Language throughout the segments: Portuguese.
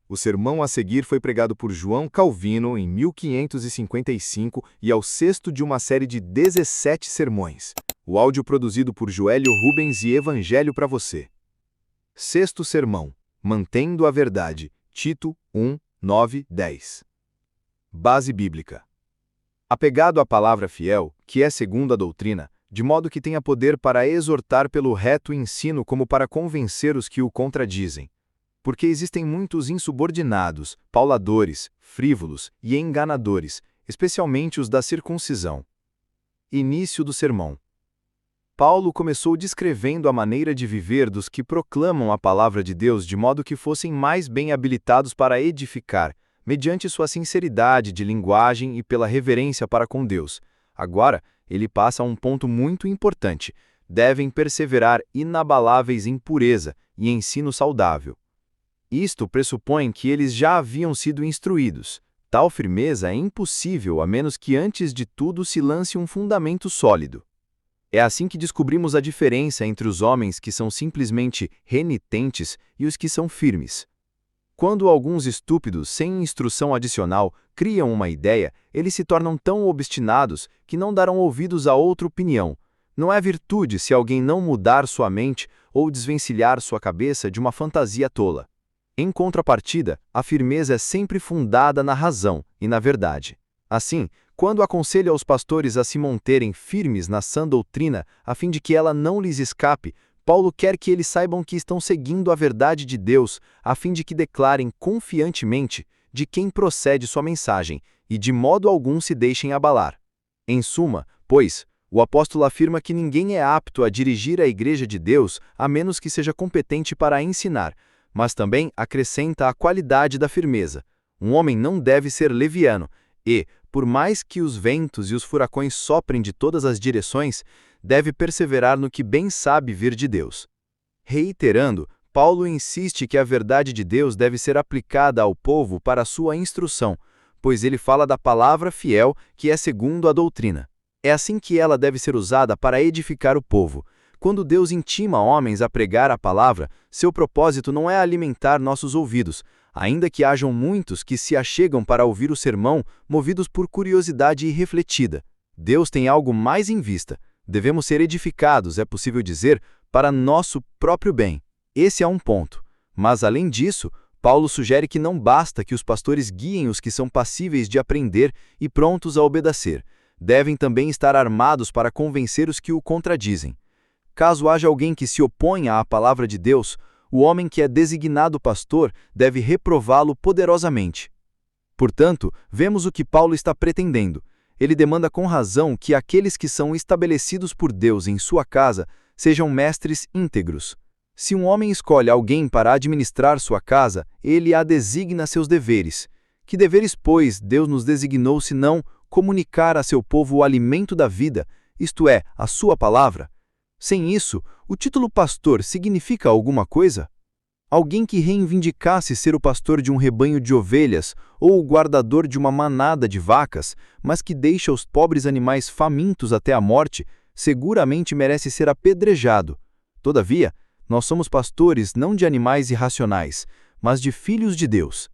O sermão a seguir foi pregado por João Calvino em 1555 e é o sexto de uma série de 17 sermões. O áudio produzido por Joélio Rubens e Evangelho para você. Sexto sermão, Mantendo a Verdade, Tito 1, 9, 10. Base bíblica. Apegado à palavra fiel, que é segundo a doutrina, de modo que tenha poder para exortar pelo reto ensino como para convencer os que o contradizem. Porque existem muitos insubordinados, pauladores, frívolos e enganadores, especialmente os da circuncisão. Início do sermão. Paulo começou descrevendo a maneira de viver dos que proclamam a palavra de Deus de modo que fossem mais bem habilitados para edificar, mediante sua sinceridade de linguagem e pela reverência para com Deus. Agora, ele passa a um ponto muito importante: devem perseverar inabaláveis em pureza e ensino saudável. Isto pressupõe que eles já haviam sido instruídos. Tal firmeza é impossível a menos que antes de tudo se lance um fundamento sólido. É assim que descobrimos a diferença entre os homens que são simplesmente renitentes e os que são firmes. Quando alguns estúpidos, sem instrução adicional, criam uma ideia, eles se tornam tão obstinados que não darão ouvidos a outra opinião. Não é virtude se alguém não mudar sua mente ou desvencilhar sua cabeça de uma fantasia tola. Em contrapartida, a firmeza é sempre fundada na razão e na verdade. Assim, quando aconselha aos pastores a se manterem firmes na sã doutrina, a fim de que ela não lhes escape, Paulo quer que eles saibam que estão seguindo a verdade de Deus, a fim de que declarem confiantemente de quem procede sua mensagem, e de modo algum se deixem abalar. Em suma, pois, o apóstolo afirma que ninguém é apto a dirigir a igreja de Deus a menos que seja competente para ensinar, mas também acrescenta a qualidade da firmeza. Um homem não deve ser leviano e, por mais que os ventos e os furacões soprem de todas as direções, deve perseverar no que bem sabe vir de Deus. Reiterando, Paulo insiste que a verdade de Deus deve ser aplicada ao povo para a sua instrução, pois ele fala da palavra fiel que é segundo a doutrina. É assim que ela deve ser usada para edificar o povo. Quando Deus intima homens a pregar a palavra, seu propósito não é alimentar nossos ouvidos, ainda que hajam muitos que se achegam para ouvir o sermão movidos por curiosidade irrefletida. Deus tem algo mais em vista. Devemos ser edificados, é possível dizer, para nosso próprio bem. Esse é um ponto. Mas, além disso, Paulo sugere que não basta que os pastores guiem os que são passíveis de aprender e prontos a obedecer. Devem também estar armados para convencer os que o contradizem. Caso haja alguém que se oponha à palavra de Deus, o homem que é designado pastor deve reprová-lo poderosamente. Portanto, vemos o que Paulo está pretendendo. Ele demanda com razão que aqueles que são estabelecidos por Deus em sua casa sejam mestres íntegros. Se um homem escolhe alguém para administrar sua casa, ele a designa seus deveres. Que deveres, pois, Deus nos designou senão comunicar a seu povo o alimento da vida, isto é, a sua palavra? Sem isso, o título pastor significa alguma coisa? Alguém que reivindicasse ser o pastor de um rebanho de ovelhas ou o guardador de uma manada de vacas, mas que deixa os pobres animais famintos até a morte, seguramente merece ser apedrejado. Todavia, nós somos pastores não de animais irracionais, mas de filhos de Deus.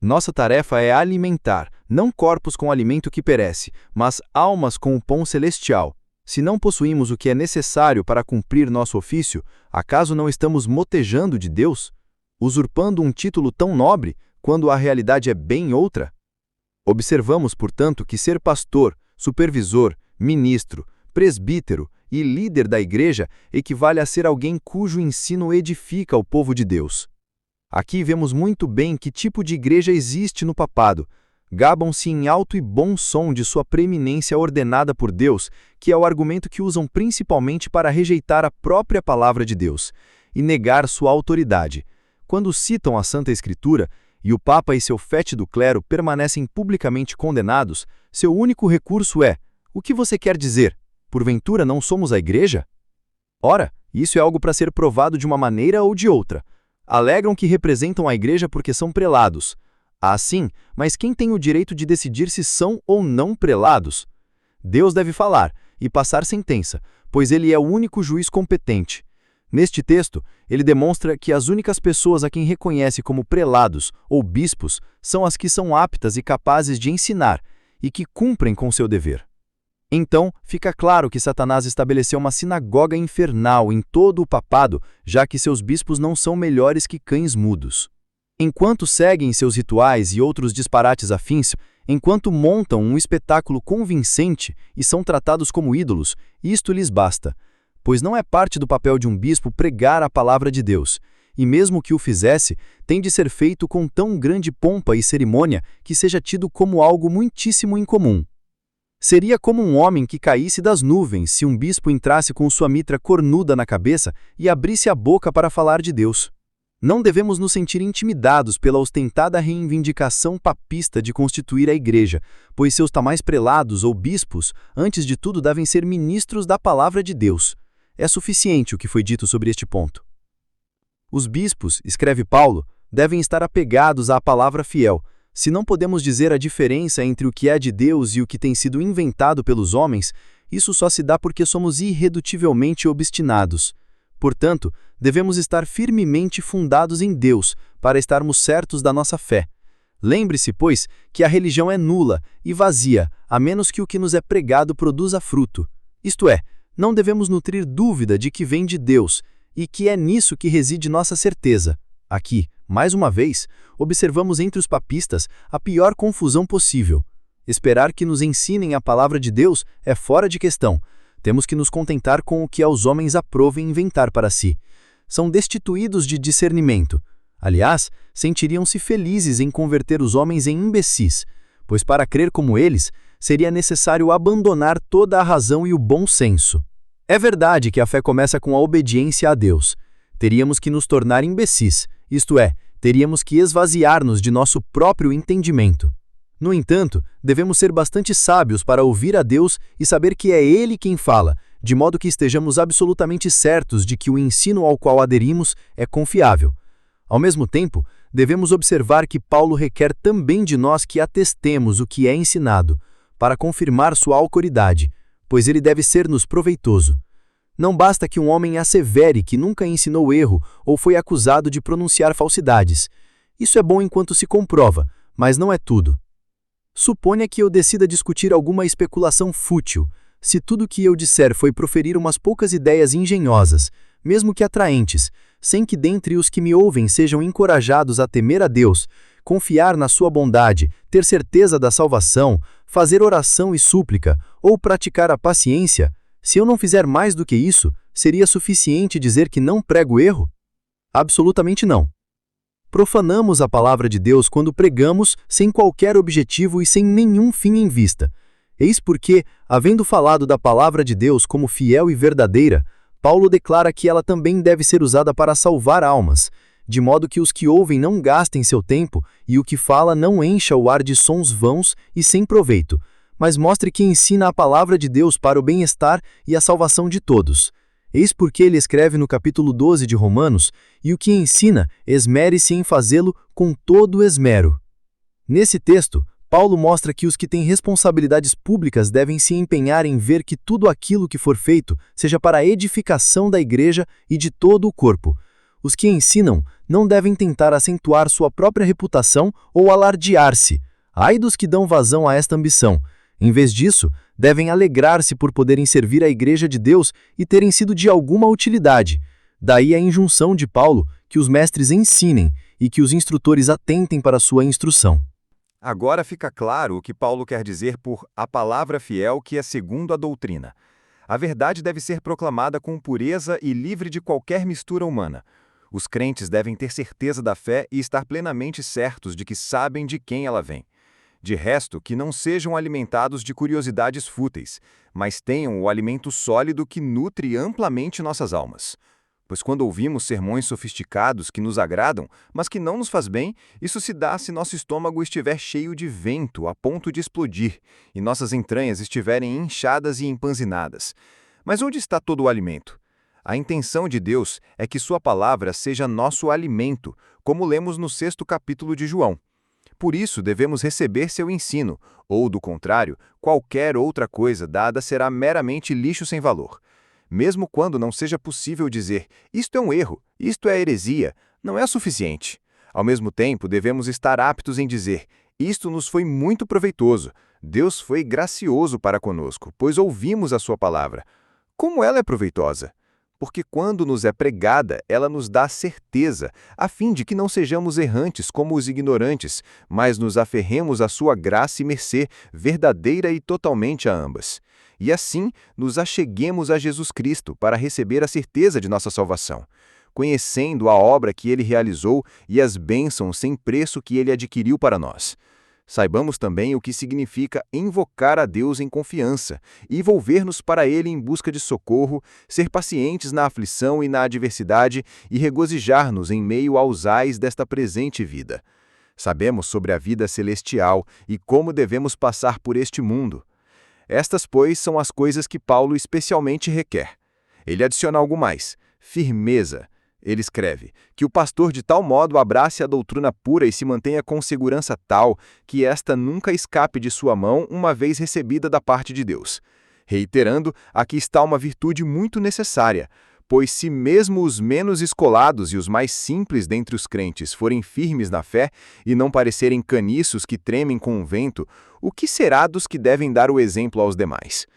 Nossa tarefa é alimentar, não corpos com alimento que perece, mas almas com o pão celestial. Se não possuímos o que é necessário para cumprir nosso ofício, acaso não estamos motejando de Deus? Usurpando um título tão nobre, quando a realidade é bem outra? Observamos, portanto, que ser pastor, supervisor, ministro, presbítero e líder da igreja equivale a ser alguém cujo ensino edifica o povo de Deus. Aqui vemos muito bem que tipo de igreja existe no papado. Gabam-se em alto e bom som de sua preeminência ordenada por Deus, que é o argumento que usam principalmente para rejeitar a própria palavra de Deus e negar sua autoridade. Quando citam a Santa Escritura, e o Papa e seu fétido clero permanecem publicamente condenados, seu único recurso é: o que você quer dizer? Porventura não somos a igreja? Ora, isso é algo para ser provado de uma maneira ou de outra. Alegam que representam a igreja porque são prelados. Sim, mas quem tem o direito de decidir se são ou não prelados? Deus deve falar e passar sentença, pois ele é o único juiz competente. Neste texto, ele demonstra que as únicas pessoas a quem reconhece como prelados ou bispos são as que são aptas e capazes de ensinar e que cumprem com seu dever. Então, fica claro que Satanás estabeleceu uma sinagoga infernal em todo o papado, já que seus bispos não são melhores que cães mudos. Enquanto seguem seus rituais e outros disparates afins, enquanto montam um espetáculo convincente e são tratados como ídolos, isto lhes basta, pois não é parte do papel de um bispo pregar a palavra de Deus, e mesmo que o fizesse, tem de ser feito com tão grande pompa e cerimônia que seja tido como algo muitíssimo incomum. Seria como um homem que caísse das nuvens se um bispo entrasse com sua mitra cornuda na cabeça e abrisse a boca para falar de Deus. Não devemos nos sentir intimidados pela ostentada reivindicação papista de constituir a igreja, pois seus tamais prelados ou bispos, antes de tudo, devem ser ministros da palavra de Deus. É suficiente o que foi dito sobre este ponto. Os bispos, escreve Paulo, devem estar apegados à palavra fiel. Se não podemos dizer a diferença entre o que é de Deus e o que tem sido inventado pelos homens, isso só se dá porque somos irredutivelmente obstinados. Portanto, devemos estar firmemente fundados em Deus para estarmos certos da nossa fé. Lembre-se, pois, que a religião é nula e vazia, a menos que o que nos é pregado produza fruto. Isto é, não devemos nutrir dúvida de que vem de Deus e que é nisso que reside nossa certeza. Aqui, mais uma vez, observamos entre os papistas a pior confusão possível. Esperar que nos ensinem a palavra de Deus é fora de questão. Temos que nos contentar com o que aos homens aprovem inventar para si. São destituídos de discernimento. Aliás, sentiriam-se felizes em converter os homens em imbecis, pois para crer como eles, seria necessário abandonar toda a razão e o bom senso. É verdade que a fé começa com a obediência a Deus. Teríamos que nos tornar imbecis, isto é, teríamos que esvaziar-nos de nosso próprio entendimento. No entanto, devemos ser bastante sábios para ouvir a Deus e saber que é Ele quem fala, de modo que estejamos absolutamente certos de que o ensino ao qual aderimos é confiável. Ao mesmo tempo, devemos observar que Paulo requer também de nós que atestemos o que é ensinado, para confirmar sua autoridade, pois ele deve ser-nos proveitoso. Não basta que um homem assevere que nunca ensinou erro ou foi acusado de pronunciar falsidades. Isso é bom enquanto se comprova, mas não é tudo. Suponha que eu decida discutir alguma especulação fútil. Se tudo que eu disser foi proferir umas poucas ideias engenhosas, mesmo que atraentes, sem que dentre os que me ouvem sejam encorajados a temer a Deus, confiar na sua bondade, ter certeza da salvação, fazer oração e súplica, ou praticar a paciência, se eu não fizer mais do que isso, seria suficiente dizer que não prego erro? Absolutamente não. Profanamos a palavra de Deus quando pregamos sem qualquer objetivo e sem nenhum fim em vista. Eis porque, havendo falado da palavra de Deus como fiel e verdadeira, Paulo declara que ela também deve ser usada para salvar almas, de modo que os que ouvem não gastem seu tempo e o que fala não encha o ar de sons vãos e sem proveito, mas mostre que ensina a palavra de Deus para o bem-estar e a salvação de todos. Eis porque ele escreve no capítulo 12 de Romanos, e o que ensina, esmere-se em fazê-lo com todo esmero. Nesse texto, Paulo mostra que os que têm responsabilidades públicas devem se empenhar em ver que tudo aquilo que for feito seja para a edificação da igreja e de todo o corpo. Os que ensinam não devem tentar acentuar sua própria reputação ou alardear-se. Ai dos que dão vazão a esta ambição. Em vez disso, devem alegrar-se por poderem servir a Igreja de Deus e terem sido de alguma utilidade. Daí a injunção de Paulo que os mestres ensinem e que os instrutores atentem para sua instrução. Agora fica claro o que Paulo quer dizer por a palavra fiel que é segundo a doutrina. A verdade deve ser proclamada com pureza e livre de qualquer mistura humana. Os crentes devem ter certeza da fé e estar plenamente certos de que sabem de quem ela vem. De resto, que não sejam alimentados de curiosidades fúteis, mas tenham o alimento sólido que nutre amplamente nossas almas. Pois quando ouvimos sermões sofisticados que nos agradam, mas que não nos faz bem, isso se dá se nosso estômago estiver cheio de vento, a ponto de explodir, e nossas entranhas estiverem inchadas e empanzinadas. Mas onde está todo o alimento? A intenção de Deus é que sua palavra seja nosso alimento, como lemos no 6º capítulo de João. Por isso devemos receber seu ensino, ou, do contrário, qualquer outra coisa dada será meramente lixo sem valor. mesmo quando não seja possível dizer isto é um erro, isto é heresia, não é suficiente. Ao mesmo tempo, devemos estar aptos em dizer isto nos foi muito proveitoso, Deus foi gracioso para conosco, pois ouvimos a sua palavra. Como ela é proveitosa? Porque quando nos é pregada, ela nos dá certeza, a fim de que não sejamos errantes como os ignorantes, mas nos aferremos à sua graça e mercê, verdadeira e totalmente a ambas. E assim nos acheguemos a Jesus Cristo para receber a certeza de nossa salvação, conhecendo a obra que ele realizou e as bênçãos sem preço que ele adquiriu para nós. Saibamos também o que significa invocar a Deus em confiança e volver-nos para Ele em busca de socorro, ser pacientes na aflição e na adversidade e regozijar-nos em meio aos ais desta presente vida. Sabemos sobre a vida celestial e como devemos passar por este mundo. Estas, pois, são as coisas que Paulo especialmente requer. Ele adiciona algo mais: firmeza. Ele escreve que o pastor de tal modo abrace a doutrina pura e se mantenha com segurança tal que esta nunca escape de sua mão uma vez recebida da parte de Deus. Reiterando, aqui está uma virtude muito necessária, pois se mesmo os menos escolados e os mais simples dentre os crentes forem firmes na fé e não parecerem caniços que tremem com o vento, o que será dos que devem dar o exemplo aos demais?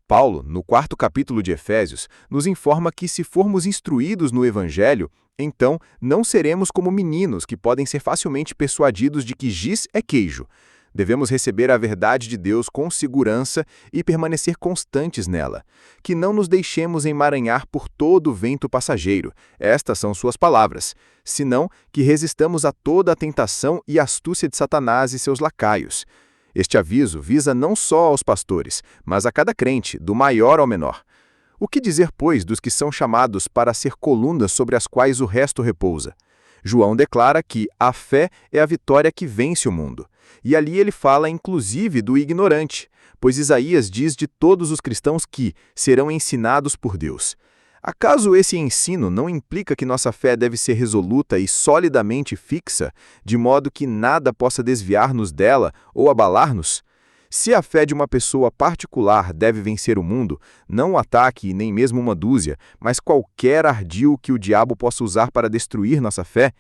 Paulo, no 4º capítulo de Efésios, nos informa que se formos instruídos no Evangelho, então não seremos como meninos que podem ser facilmente persuadidos de que giz é queijo. Devemos receber a verdade de Deus com segurança e permanecer constantes nela. Que não nos deixemos emaranhar por todo o vento passageiro, estas são suas palavras, senão que resistamos a toda a tentação e astúcia de Satanás e seus lacaios. Este aviso visa não só aos pastores, mas a cada crente, do maior ao menor. O que dizer, pois, dos que são chamados para ser colunas sobre as quais o resto repousa? João declara que a fé é a vitória que vence o mundo. E ali ele fala inclusive do ignorante, pois Isaías diz de todos os cristãos que serão ensinados por Deus. Acaso esse ensino não implica que nossa fé deve ser resoluta e solidamente fixa, de modo que nada possa desviar-nos dela ou abalar-nos? Se a fé de uma pessoa particular deve vencer o mundo, não um ataque e nem mesmo uma dúzia, mas qualquer ardil que o diabo possa usar para destruir nossa fé,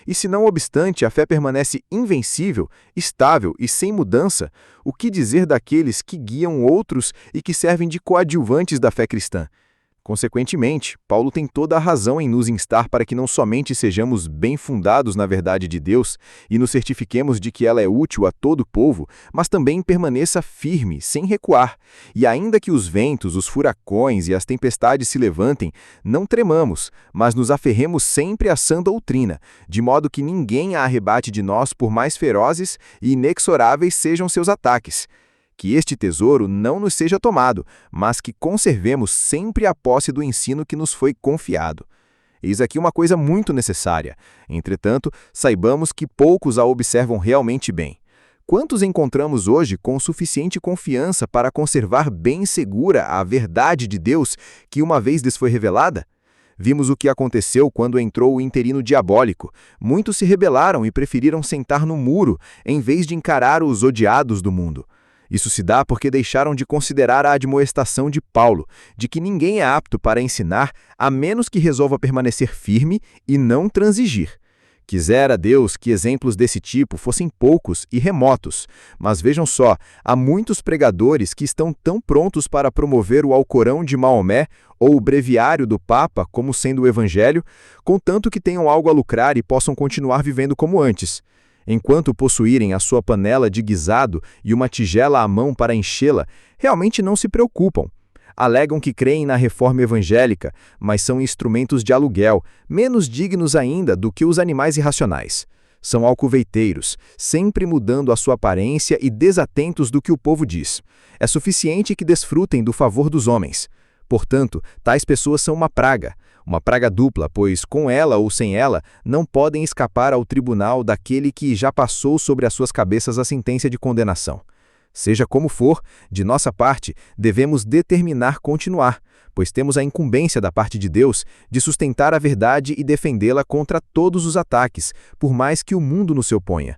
e se não obstante a fé permanece invencível, estável e sem mudança, o que dizer daqueles que guiam outros e que servem de coadjuvantes da fé cristã? Consequentemente, Paulo tem toda a razão em nos instar para que não somente sejamos bem fundados na verdade de Deus e nos certifiquemos de que ela é útil a todo o povo, mas também permaneça firme, sem recuar. E ainda que os ventos, os furacões e as tempestades se levantem, não tremamos, mas nos aferremos sempre à sã doutrina, de modo que ninguém a arrebate de nós por mais ferozes e inexoráveis sejam seus ataques. Que este tesouro não nos seja tomado, mas que conservemos sempre a posse do ensino que nos foi confiado. Eis aqui uma coisa muito necessária. Entretanto, saibamos que poucos a observam realmente bem. Quantos encontramos hoje com suficiente confiança para conservar bem segura a verdade de Deus que uma vez lhes foi revelada? Vimos o que aconteceu quando entrou o interino diabólico. Muitos se rebelaram e preferiram sentar no muro, em vez de encarar os odiados do mundo. Isso se dá porque deixaram de considerar a admoestação de Paulo, de que ninguém é apto para ensinar a menos que resolva permanecer firme e não transigir. Quisera Deus que exemplos desse tipo fossem poucos e remotos, mas vejam só, há muitos pregadores que estão tão prontos para promover o Alcorão de Maomé ou o breviário do Papa como sendo o Evangelho, contanto que tenham algo a lucrar e possam continuar vivendo como antes. Enquanto possuírem a sua panela de guisado e uma tigela à mão para enchê-la, realmente não se preocupam. Alegam que creem na reforma evangélica, mas são instrumentos de aluguel, menos dignos ainda do que os animais irracionais. São alcuveiteiros, sempre mudando a sua aparência e desatentos do que o povo diz. É suficiente que desfrutem do favor dos homens. Portanto, tais pessoas são uma praga dupla, pois com ela ou sem ela não podem escapar ao tribunal daquele que já passou sobre as suas cabeças a sentença de condenação. Seja como for, de nossa parte, devemos determinar continuar, pois temos a incumbência da parte de Deus de sustentar a verdade e defendê-la contra todos os ataques, por mais que o mundo nos se oponha.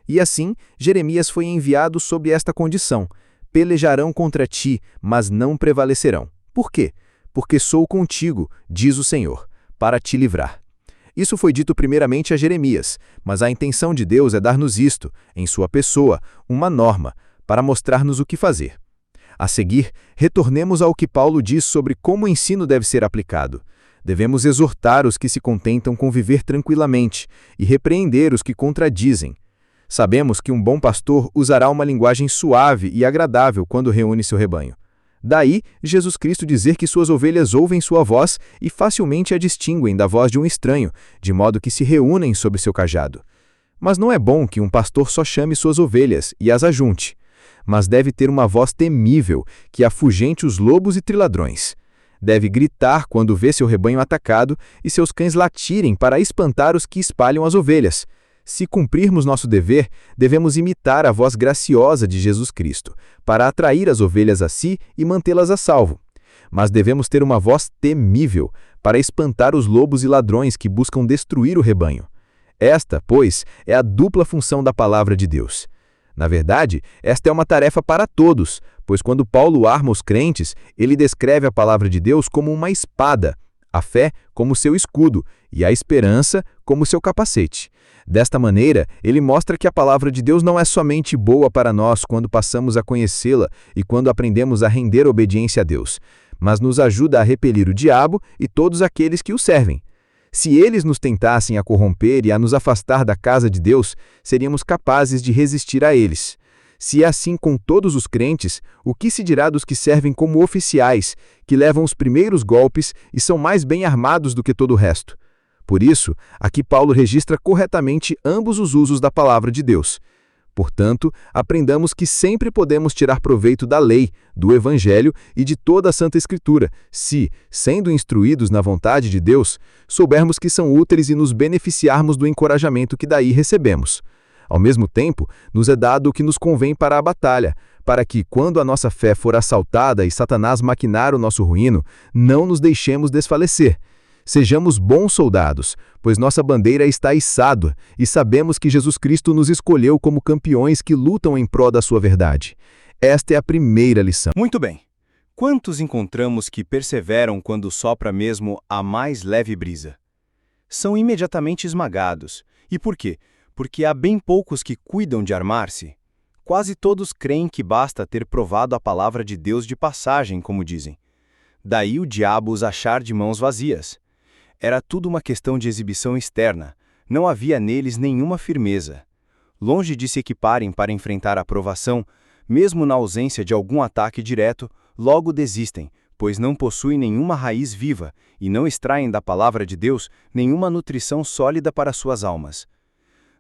E assim, Jeremias foi enviado sob esta condição: pelejarão contra ti, mas não prevalecerão. Por quê? porque sou contigo, diz o Senhor, para te livrar. Isso foi dito primeiramente a Jeremias, mas a intenção de Deus é dar-nos isto, em sua pessoa, uma norma, para mostrar-nos o que fazer. A seguir, retornemos ao que Paulo diz sobre como o ensino deve ser aplicado. Devemos exortar os que se contentam com viver tranquilamente e repreender os que contradizem. Sabemos que um bom pastor usará uma linguagem suave e agradável quando reúne seu rebanho. Daí, Jesus Cristo dizer que suas ovelhas ouvem sua voz e facilmente a distinguem da voz de um estranho, de modo que se reúnem sob seu cajado. Mas não é bom que um pastor só chame suas ovelhas e as ajunte, mas deve ter uma voz temível que afugente os lobos e triladrões. Deve gritar quando vê seu rebanho atacado e seus cães latirem para espantar os que espalham as ovelhas. Se cumprirmos nosso dever, devemos imitar a voz graciosa de Jesus Cristo, para atrair as ovelhas a si e mantê-las a salvo. Mas devemos ter uma voz temível, para espantar os lobos e ladrões que buscam destruir o rebanho. Esta, pois, é a dupla função da palavra de Deus. Na verdade, esta é uma tarefa para todos, pois quando Paulo arma os crentes, ele descreve a palavra de Deus como uma espada, a fé como seu escudo e a esperança como seu capacete. Desta maneira, ele mostra que a palavra de Deus não é somente boa para nós quando passamos a conhecê-la e quando aprendemos a render obediência a Deus, mas nos ajuda a repelir o diabo e todos aqueles que o servem. Se eles nos tentassem a corromper e a nos afastar da casa de Deus, seríamos capazes de resistir a eles. Se é assim com todos os crentes, o que se dirá dos que servem como oficiais, que levam os primeiros golpes e são mais bem armados do que todo o resto? Por isso, aqui Paulo registra corretamente ambos os usos da palavra de Deus. Portanto, aprendamos que sempre podemos tirar proveito da lei, do Evangelho e de toda a Santa Escritura, se, sendo instruídos na vontade de Deus, soubermos que são úteis e nos beneficiarmos do encorajamento que daí recebemos. Ao mesmo tempo, nos é dado o que nos convém para a batalha, para que, quando a nossa fé for assaltada e Satanás maquinar o nosso ruíno, não nos deixemos desfalecer. Sejamos bons soldados, pois nossa bandeira está içada e sabemos que Jesus Cristo nos escolheu como campeões que lutam em prol da sua verdade. Esta é a primeira lição. Muito bem. Quantos encontramos que perseveram quando sopra mesmo a mais leve brisa? São imediatamente esmagados. E por quê? Porque há bem poucos que cuidam de armar-se. Quase todos creem que basta ter provado a palavra de Deus de passagem, como dizem. Daí o diabo os achar de mãos vazias. Era tudo uma questão de exibição externa, não havia neles nenhuma firmeza. Longe de se equiparem para enfrentar a provação, mesmo na ausência de algum ataque direto, logo desistem, pois não possuem nenhuma raiz viva e não extraem da palavra de Deus nenhuma nutrição sólida para suas almas.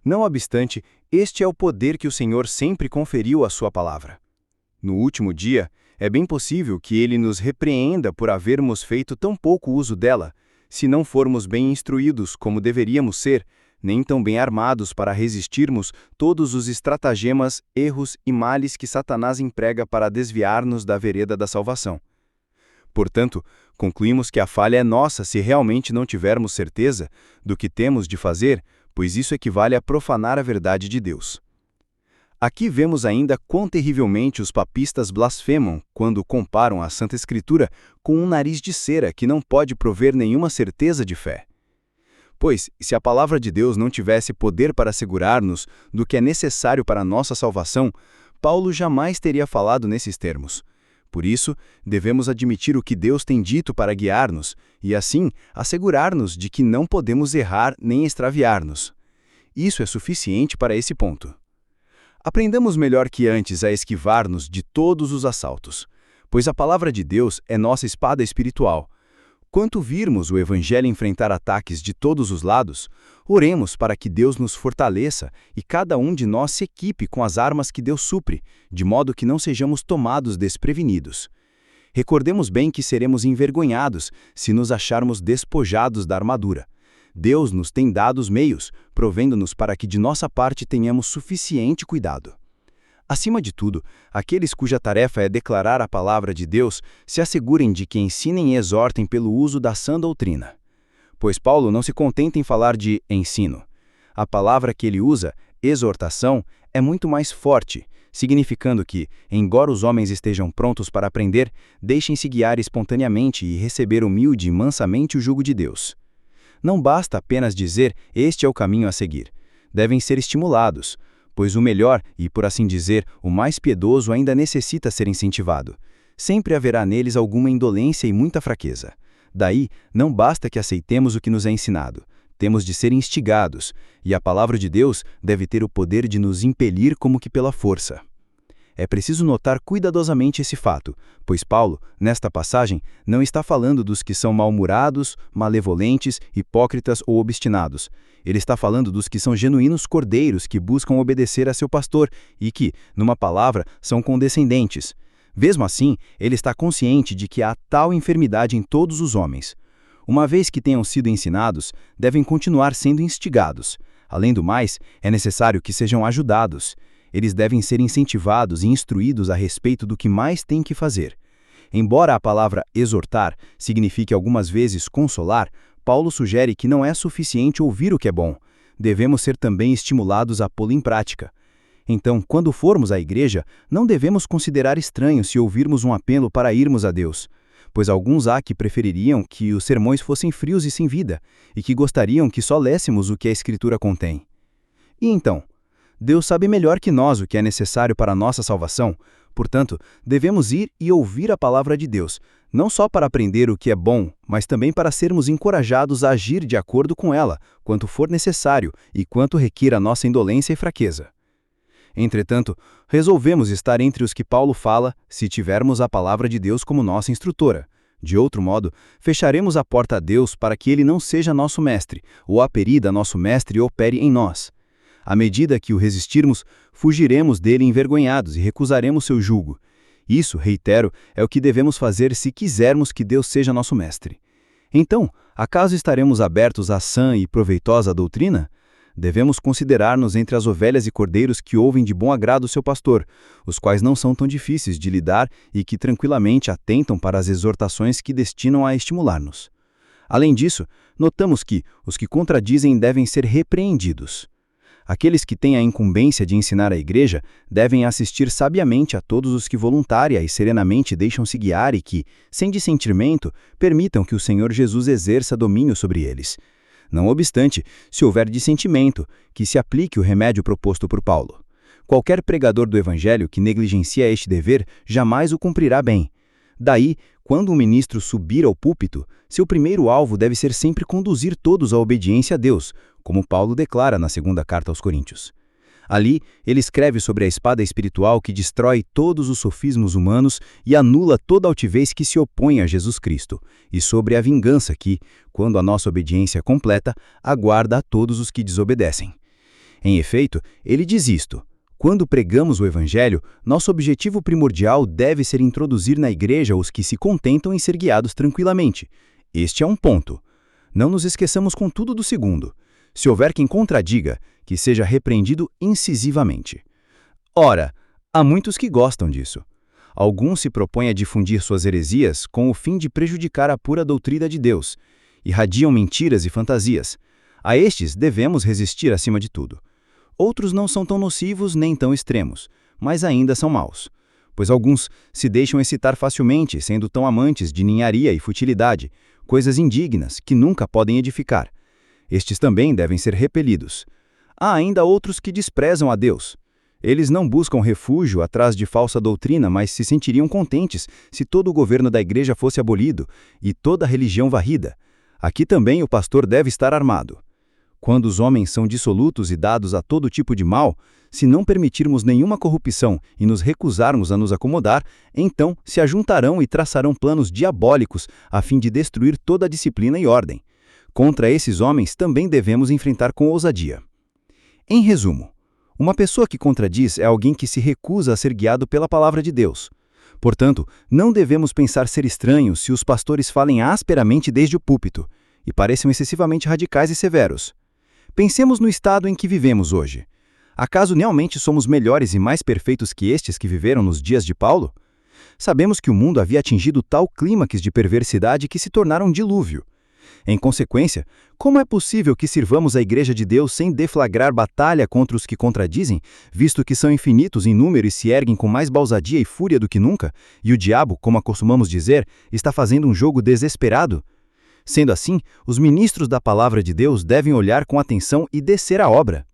Não obstante, este é o poder que o Senhor sempre conferiu à sua palavra. No último dia, é bem possível que Ele nos repreenda por havermos feito tão pouco uso dela, se não formos bem instruídos como deveríamos ser, nem tão bem armados para resistirmos todos os estratagemas, erros e males que Satanás emprega para desviar-nos da vereda da salvação. Portanto, concluímos que a falha é nossa se realmente não tivermos certeza do que temos de fazer, pois isso equivale a profanar a verdade de Deus. Aqui vemos ainda quão terrivelmente os papistas blasfemam quando comparam a Santa Escritura com um nariz de cera que não pode prover nenhuma certeza de fé. Pois, se a palavra de Deus não tivesse poder para assegurar-nos do que é necessário para a nossa salvação, Paulo jamais teria falado nesses termos. Por isso, devemos admitir o que Deus tem dito para guiar-nos e, assim, assegurar-nos de que não podemos errar nem extraviar-nos. Isso é suficiente para esse ponto. Aprendamos melhor que antes a esquivar-nos de todos os assaltos, pois a palavra de Deus é nossa espada espiritual. Quanto virmos o Evangelho enfrentar ataques de todos os lados, oremos para que Deus nos fortaleça e cada um de nós se equipe com as armas que Deus supre, de modo que não sejamos tomados desprevenidos. Recordemos bem que seremos envergonhados se nos acharmos despojados da armadura. Deus nos tem dado os meios, provendo-nos para que de nossa parte tenhamos suficiente cuidado. Acima de tudo, aqueles cuja tarefa é declarar a palavra de Deus se assegurem de que ensinem e exortem pelo uso da sã doutrina. Pois Paulo não se contenta em falar de ensino. A palavra que ele usa, exortação, é muito mais forte, significando que, embora os homens estejam prontos para aprender, deixem-se guiar espontaneamente e receber humilde e mansamente o jugo de Deus. Não basta apenas dizer, este é o caminho a seguir. Devem ser estimulados, pois o melhor e, por assim dizer, o mais piedoso ainda necessita ser incentivado. Sempre haverá neles alguma indolência e muita fraqueza. Daí, não basta que aceitemos o que nos é ensinado. Temos de ser instigados, e a palavra de Deus deve ter o poder de nos impelir como que pela força. É preciso notar cuidadosamente esse fato, pois Paulo, nesta passagem, não está falando dos que são mal-humorados, malevolentes, hipócritas ou obstinados. Ele está falando dos que são genuínos cordeiros que buscam obedecer a seu pastor e que, numa palavra, são condescendentes. Mesmo assim, ele está consciente de que há tal enfermidade em todos os homens. Uma vez que tenham sido ensinados, devem continuar sendo instigados. Além do mais, é necessário que sejam ajudados. Eles devem ser incentivados e instruídos a respeito do que mais têm que fazer. Embora a palavra exortar signifique algumas vezes consolar, Paulo sugere que não é suficiente ouvir o que é bom. Devemos ser também estimulados a pô-lo em prática. Então, quando formos à igreja, não devemos considerar estranho se ouvirmos um apelo para irmos a Deus, pois alguns há que prefeririam que os sermões fossem frios e sem vida, e que gostariam que só léssemos o que a Escritura contém. E então, Deus sabe melhor que nós o que é necessário para a nossa salvação, portanto, devemos ir e ouvir a palavra de Deus, não só para aprender o que é bom, mas também para sermos encorajados a agir de acordo com ela, quanto for necessário e quanto requer a nossa indolência e fraqueza. Entretanto, resolvemos estar entre os que Paulo fala, se tivermos a palavra de Deus como nossa instrutora. De outro modo, fecharemos a porta a Deus para que ele não seja nosso mestre, ou a perida nosso mestre opere em nós. À medida que o resistirmos, fugiremos dele envergonhados e recusaremos seu jugo. Isso, reitero, é o que devemos fazer se quisermos que Deus seja nosso mestre. Então, acaso estaremos abertos à sã e proveitosa doutrina? Devemos considerar-nos entre as ovelhas e cordeiros que ouvem de bom agrado o seu pastor, os quais não são tão difíceis de lidar e que tranquilamente atentam para as exortações que destinam a estimular-nos. Além disso, notamos que os que contradizem devem ser repreendidos. Aqueles que têm a incumbência de ensinar a igreja devem assistir sabiamente a todos os que voluntária e serenamente deixam-se guiar e que, sem dissentimento, permitam que o Senhor Jesus exerça domínio sobre eles. Não obstante, se houver dissentimento, que se aplique o remédio proposto por Paulo. Qualquer pregador do Evangelho que negligencia este dever jamais o cumprirá bem. Daí, quando um ministro subir ao púlpito, seu primeiro alvo deve ser sempre conduzir todos à obediência a Deus, como Paulo declara na segunda carta aos Coríntios. Ali, ele escreve sobre a espada espiritual que destrói todos os sofismos humanos e anula toda altivez que se opõe a Jesus Cristo, e sobre a vingança que, quando a nossa obediência é completa, aguarda a todos os que desobedecem. Em efeito, ele diz isto: quando pregamos o Evangelho, nosso objetivo primordial deve ser introduzir na igreja os que se contentam em ser guiados tranquilamente. Este é um ponto. Não nos esqueçamos contudo do segundo. Se houver quem contradiga, que seja repreendido incisivamente. Ora, há muitos que gostam disso. Alguns se propõem a difundir suas heresias com o fim de prejudicar a pura doutrina de Deus. Irradiam mentiras e fantasias. A estes devemos resistir acima de tudo. Outros não são tão nocivos nem tão extremos, mas ainda são maus. Pois alguns se deixam excitar facilmente, sendo tão amantes de ninharia e futilidade, coisas indignas que nunca podem edificar. Estes também devem ser repelidos. Há ainda outros que desprezam a Deus. Eles não buscam refúgio atrás de falsa doutrina, mas se sentiriam contentes se todo o governo da igreja fosse abolido e toda a religião varrida. Aqui também o pastor deve estar armado. Quando os homens são dissolutos e dados a todo tipo de mal, se não permitirmos nenhuma corrupção e nos recusarmos a nos acomodar, então se ajuntarão e traçarão planos diabólicos a fim de destruir toda a disciplina e ordem. Contra esses homens também devemos enfrentar com ousadia. Em resumo, uma pessoa que contradiz é alguém que se recusa a ser guiado pela palavra de Deus. Portanto, não devemos pensar ser estranhos se os pastores falem asperamente desde o púlpito e pareçam excessivamente radicais e severos. Pensemos no estado em que vivemos hoje. Acaso realmente somos melhores e mais perfeitos que estes que viveram nos dias de Paulo? Sabemos que o mundo havia atingido tal clímax de perversidade que se tornara um dilúvio. Em consequência, como é possível que sirvamos a Igreja de Deus sem deflagrar batalha contra os que contradizem, visto que são infinitos em número e se erguem com mais ousadia e fúria do que nunca, e o diabo, como acostumamos dizer, está fazendo um jogo desesperado? Sendo assim, os ministros da palavra de Deus devem olhar com atenção e descer a obra.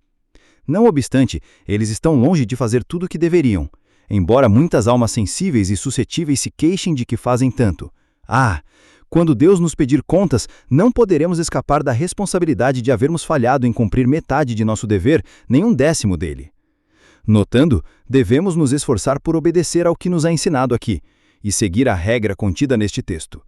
Não obstante, eles estão longe de fazer tudo o que deveriam, embora muitas almas sensíveis e suscetíveis se queixem de que fazem tanto. Quando Deus nos pedir contas, não poderemos escapar da responsabilidade de havermos falhado em cumprir metade de nosso dever, nem um décimo dele. Notando, devemos nos esforçar por obedecer ao que nos é ensinado aqui, e seguir a regra contida neste texto.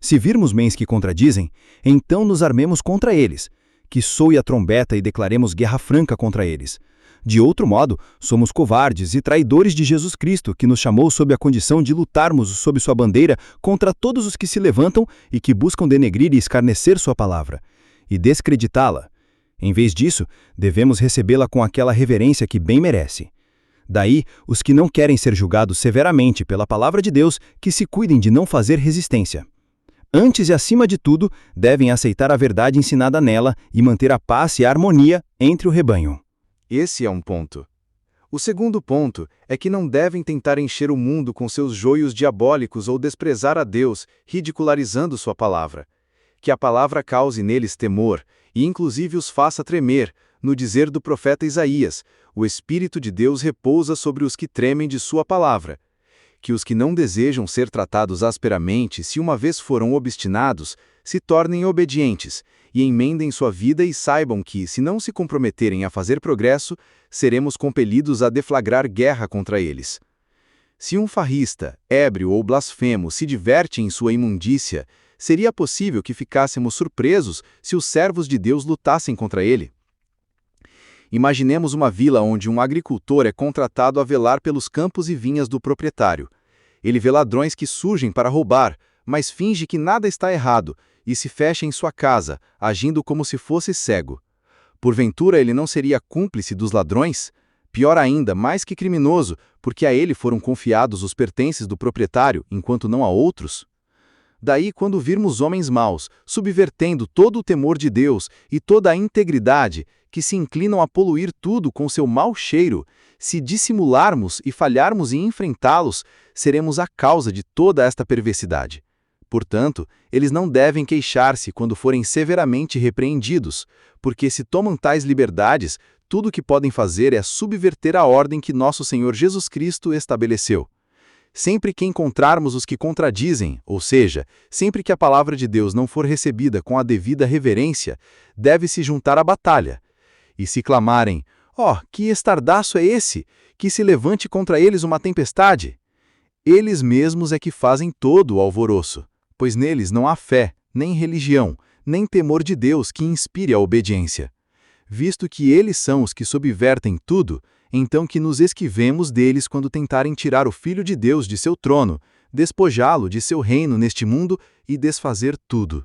Se virmos mens que contradizem, então nos armemos contra eles, que soe a trombeta e declaremos guerra franca contra eles. De outro modo, somos covardes e traidores de Jesus Cristo, que nos chamou sob a condição de lutarmos sob sua bandeira contra todos os que se levantam e que buscam denegrir e escarnecer sua palavra, e descreditá-la. Em vez disso, devemos recebê-la com aquela reverência que bem merece. Daí, os que não querem ser julgados severamente pela palavra de Deus, que se cuidem de não fazer resistência. Antes e acima de tudo, devem aceitar a verdade ensinada nela e manter a paz e a harmonia entre o rebanho. Esse é um ponto. O segundo ponto é que não devem tentar encher o mundo com seus joios diabólicos ou desprezar a Deus, ridicularizando sua palavra. Que a palavra cause neles temor e inclusive os faça tremer, no dizer do profeta Isaías, o Espírito de Deus repousa sobre os que tremem de sua palavra. Que os que não desejam ser tratados asperamente, se uma vez foram obstinados, se tornem obedientes, e emendem sua vida e saibam que, se não se comprometerem a fazer progresso, seremos compelidos a deflagrar guerra contra eles. Se um farrista, ébrio ou blasfemo se diverte em sua imundícia, seria possível que ficássemos surpresos se os servos de Deus lutassem contra ele? Imaginemos uma vila onde um agricultor é contratado a velar pelos campos e vinhas do proprietário. Ele vê ladrões que surgem para roubar, mas finge que nada está errado, e se fecha em sua casa, agindo como se fosse cego. Porventura ele não seria cúmplice dos ladrões? Pior ainda, mais que criminoso, porque a ele foram confiados os pertences do proprietário, enquanto não a outros? Daí, quando virmos homens maus, subvertendo todo o temor de Deus e toda a integridade, que se inclinam a poluir tudo com seu mau cheiro, se dissimularmos e falharmos em enfrentá-los, seremos a causa de toda esta perversidade. Portanto, eles não devem queixar-se quando forem severamente repreendidos, porque se tomam tais liberdades, tudo o que podem fazer é subverter a ordem que nosso Senhor Jesus Cristo estabeleceu. Sempre que encontrarmos os que contradizem, ou seja, sempre que a palavra de Deus não for recebida com a devida reverência, deve-se juntar à batalha. E se clamarem, que estardalhaço é esse, que se levante contra eles uma tempestade? Eles mesmos é que fazem todo o alvoroço, pois neles não há fé, nem religião, nem temor de Deus que inspire a obediência. Visto que eles são os que subvertem tudo, então que nos esquivemos deles quando tentarem tirar o Filho de Deus de seu trono, despojá-lo de seu reino neste mundo e desfazer tudo.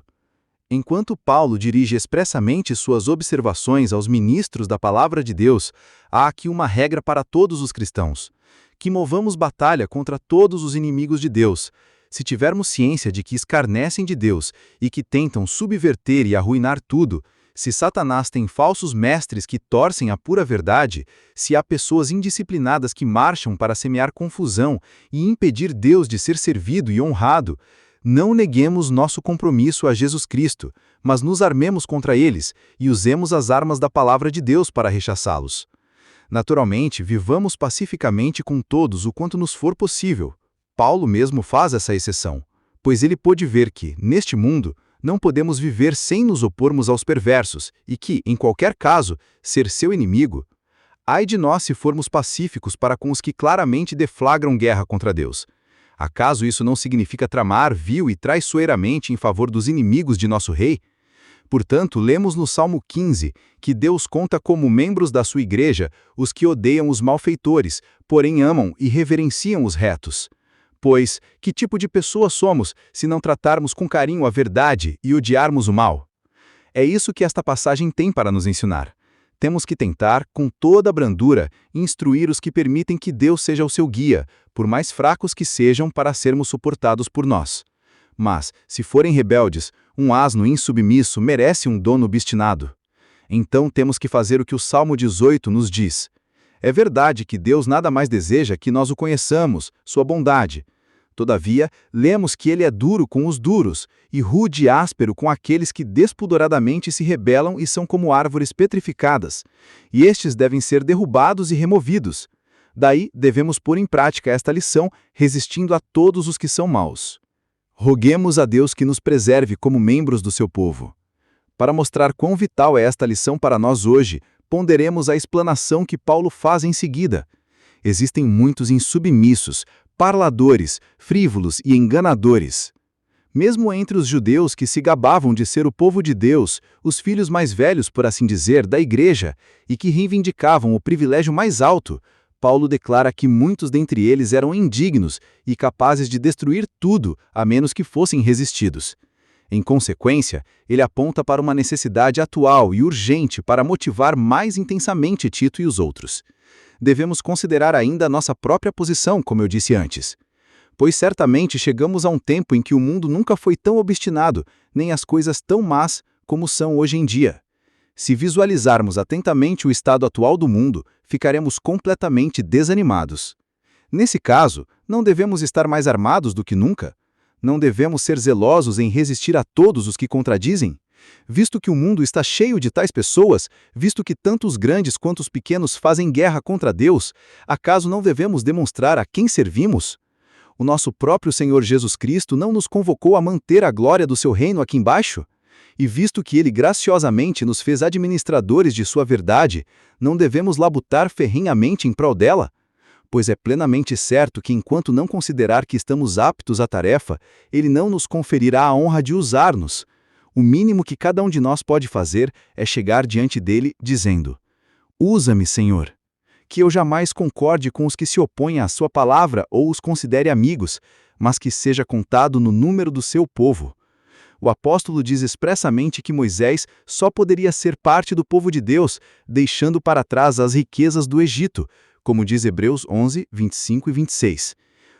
Enquanto Paulo dirige expressamente suas observações aos ministros da palavra de Deus, há aqui uma regra para todos os cristãos: que movamos batalha contra todos os inimigos de Deus. Se tivermos ciência de que escarnecem de Deus e que tentam subverter e arruinar tudo, se Satanás tem falsos mestres que torcem a pura verdade, se há pessoas indisciplinadas que marcham para semear confusão e impedir Deus de ser servido e honrado, não neguemos nosso compromisso a Jesus Cristo, mas nos armemos contra eles e usemos as armas da palavra de Deus para rechaçá-los. Naturalmente, vivamos pacificamente com todos o quanto nos for possível. Paulo mesmo faz essa exceção, pois ele pôde ver que, neste mundo, não podemos viver sem nos opormos aos perversos e que, em qualquer caso, ser seu inimigo. Ai de nós se formos pacíficos para com os que claramente deflagram guerra contra Deus. Acaso isso não significa tramar vil e traiçoeiramente em favor dos inimigos de nosso rei? Portanto, lemos no Salmo 15 que Deus conta como membros da sua igreja os que odeiam os malfeitores, porém amam e reverenciam os retos. Pois, que tipo de pessoas somos se não tratarmos com carinho a verdade e odiarmos o mal? É isso que esta passagem tem para nos ensinar. Temos que tentar, com toda a brandura, instruir os que permitem que Deus seja o seu guia, por mais fracos que sejam para sermos suportados por nós. Mas, se forem rebeldes, Um asno insubmisso merece um dono obstinado. Então temos que fazer o que o Salmo 18 nos diz. É verdade que Deus nada mais deseja que nós o conheçamos, sua bondade. Todavia, lemos que ele é duro com os duros e rude e áspero com aqueles que despudoradamente se rebelam e são como árvores petrificadas, e estes devem ser derrubados e removidos. Daí, devemos pôr em prática esta lição, resistindo a todos os que são maus. Roguemos a Deus que nos preserve como membros do seu povo. Para mostrar quão vital é esta lição para nós hoje, ponderemos a explanação que Paulo faz em seguida. Existem muitos insubmissos, parladores, frívolos e enganadores. Mesmo entre os judeus que se gabavam de ser o povo de Deus, os filhos mais velhos, por assim dizer, da igreja, e que reivindicavam o privilégio mais alto, Paulo declara que muitos dentre eles eram indignos e capazes de destruir tudo, a menos que fossem resistidos. Em consequência, ele aponta para uma necessidade atual e urgente para motivar mais intensamente Tito e os outros. Devemos considerar ainda a nossa própria posição, como eu disse antes. Pois certamente chegamos a um tempo em que o mundo nunca foi tão obstinado, nem as coisas tão más como são hoje em dia. Se visualizarmos atentamente o estado atual do mundo, ficaremos completamente desanimados. Nesse caso, não devemos estar mais armados do que nunca? Não devemos ser zelosos em resistir a todos os que contradizem? Visto que o mundo está cheio de tais pessoas, visto que tanto os grandes quanto os pequenos fazem guerra contra Deus, acaso não devemos demonstrar a quem servimos? O nosso próprio Senhor Jesus Cristo não nos convocou a manter a glória do seu reino aqui embaixo? E visto que ele graciosamente nos fez administradores de sua verdade, não devemos labutar ferrenhamente em prol dela? Pois é plenamente certo que enquanto não considerar que estamos aptos à tarefa, ele não nos conferirá a honra de usar-nos. O mínimo que cada um de nós pode fazer é chegar diante dele dizendo: usa-me, Senhor. Que eu jamais concorde com os que se opõem à sua palavra ou os considere amigos, mas que seja contado no número do seu povo. O apóstolo diz expressamente que Moisés só poderia ser parte do povo de Deus, deixando para trás as riquezas do Egito, como diz Hebreus 11, 25 e 26.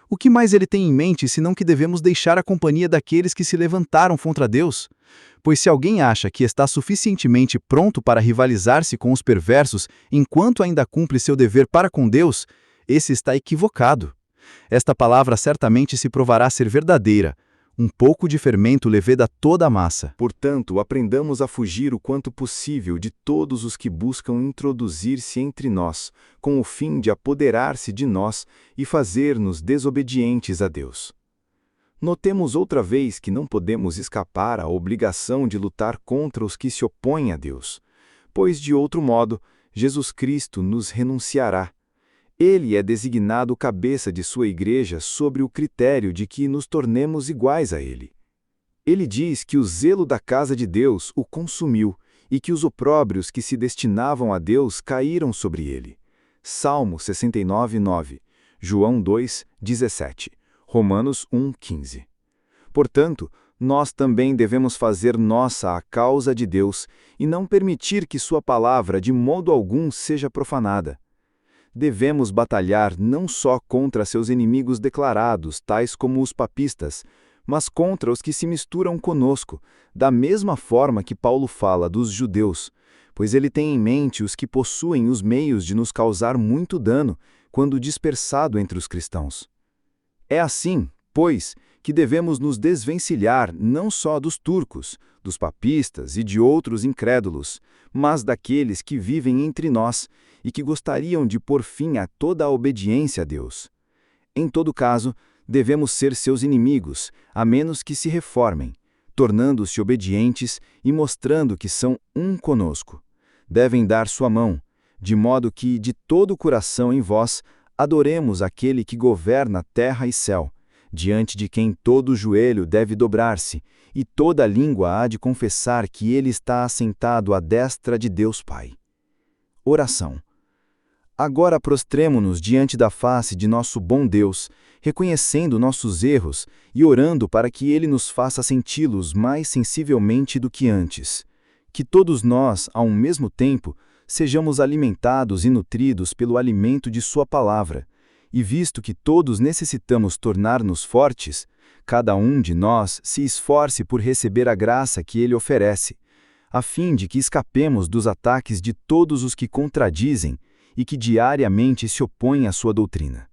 O que mais ele tem em mente senão que devemos deixar a companhia daqueles que se levantaram contra Deus? Pois se alguém acha que está suficientemente pronto para rivalizar-se com os perversos enquanto ainda cumpre seu dever para com Deus, esse está equivocado. Esta palavra certamente se provará ser verdadeira. Um pouco de fermento leveda toda a massa. Portanto, aprendamos a fugir o quanto possível de todos os que buscam introduzir-se entre nós, com o fim de apoderar-se de nós e fazer-nos desobedientes a Deus. Notemos outra vez que não podemos escapar à obrigação de lutar contra os que se opõem a Deus, pois, de outro modo, Jesus Cristo nos renunciará. Ele é designado cabeça de sua igreja sobre o critério de que nos tornemos iguais a ele. Ele diz que o zelo da casa de Deus o consumiu e que os opróbrios que se destinavam a Deus caíram sobre ele. Salmo 69, 9, João 2, 17, Romanos 1, 15. Portanto, nós também devemos fazer nossa a causa de Deus e não permitir que sua palavra de modo algum seja profanada. Devemos batalhar não só contra seus inimigos declarados, tais como os papistas, mas contra os que se misturam conosco, da mesma forma que Paulo fala dos judeus, pois ele tem em mente os que possuem os meios de nos causar muito dano quando dispersado entre os cristãos. É assim, pois, que devemos nos desvencilhar não só dos turcos, dos papistas e de outros incrédulos, mas daqueles que vivem entre nós e que gostariam de pôr fim a toda a obediência a Deus. Em todo caso, devemos ser seus inimigos, a menos que se reformem, tornando-se obedientes e mostrando que são um conosco. Devem dar sua mão, de modo que, de todo o coração em vós, adoremos aquele que governa terra e céu, diante de quem todo joelho deve dobrar-se, e toda língua há de confessar que ele está assentado à destra de Deus Pai. Oração. Agora prostremo-nos diante da face de nosso bom Deus, reconhecendo nossos erros e orando para que ele nos faça senti-los mais sensivelmente do que antes. Que todos nós, ao mesmo tempo, sejamos alimentados e nutridos pelo alimento de sua palavra, E visto que todos necessitamos tornar-nos fortes, cada um de nós se esforce por receber a graça que ele oferece, a fim de que escapemos dos ataques de todos os que contradizem e que diariamente se opõem à sua doutrina.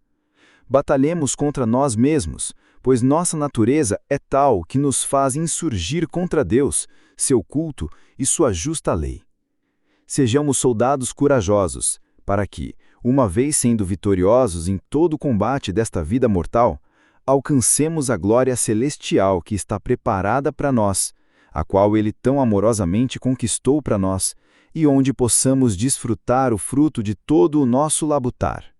Batalhemos contra nós mesmos, pois nossa natureza é tal que nos faz insurgir contra Deus, seu culto e sua justa lei. Sejamos soldados corajosos, para que, uma vez sendo vitoriosos em todo o combate desta vida mortal, alcancemos a glória celestial que está preparada para nós, a qual Ele tão amorosamente conquistou para nós, e onde possamos desfrutar o fruto de todo o nosso labutar.